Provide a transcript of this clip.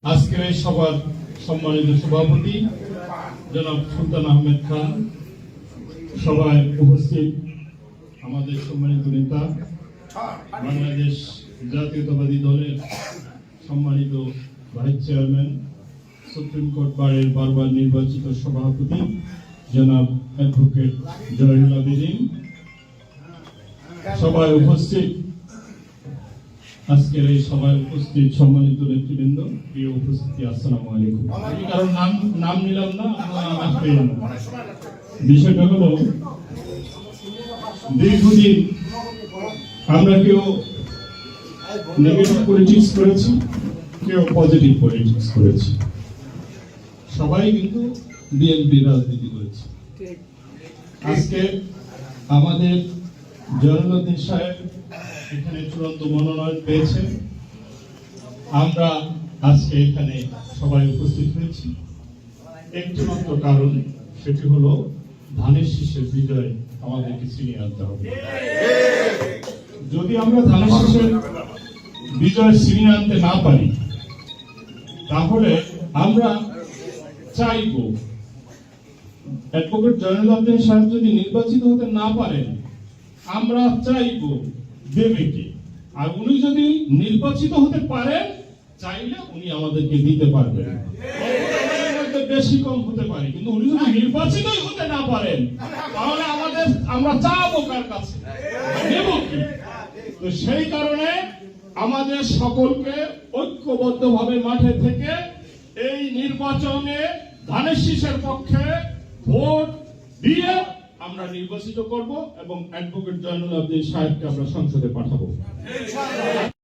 আজকের এই সভার সম্মানিত সভাপতি জনাব সুলতান আহমেদ খান, সভায় উপস্থিত আমাদের সম্মানিত নেতা বাংলাদেশ জাতীয়তাবাদী দলের সম্মানিত ভাইস চেয়ারম্যান, সুপ্রিম কোর্ট বারের বারবার নির্বাচিত সভাপতি জনাব অ্যাডভোকেট জয়নুল আবেদিন, সভায় উপস্থিত আজকের এই সভায় উপস্থিত সম্মানিত নেতৃবৃন্দ, প্রিয় উপস্থিতি, আসসালামু আলাইকুম। আমি কারণ নাম নিলাম না, বিষয়টা হলো দীর্ঘদিন আমরা কেউ নেগেটিভ পলিটিক্স করেছি, কেউ পজিটিভ পলিটিক্স করেছি, সবাই কিন্তু বিএনপি রাজনীতি করেছে। আজকে আমাদের জয়নুল সাহেব এখানে চূড়ান্ত মনোনয়ন পেয়েছেন। আমরা আজকে এখানে সবাই উপস্থিত হয়েছি একটি মাত্র কারণ, সেটি হলো ধানের শীষের বিজয় আমাদেরকে ছিনিয়ে আনতে হবে। যদি আমরা ধানের শীষের বিজয় ছিনিয়ে আনতে না পারি, তাহলে আমরা চাইব অ্যাডভোকেট জয়নুল আবেদিন সাহেব যদি নির্বাচিত হতে না পারেন, আমরা চাইব দেবেকে, আর উনি যদি নির্বাচিত হতে পারেন, চাইলে উনি আমাদেরকে দিতে পারবেন। বেশি কম হতে পারে, কিন্তু উনি যদি নির্বাচিতই হতে না পারেন, তাহলে আমরা চাবো কার কাছে, দেব কি? তো সেই কারণে আমাদের সকলকে ঐক্যবদ্ধভাবে মাঠে থেকে এই নির্বাচনে ধানের শীষের পক্ষে ভোট দিয়ে আমরা নির্বাচিত করব এবং অ্যাডভোকেট জয়নুল আবেদিন সাহেবকে আমরা সংসদে পাঠাবো।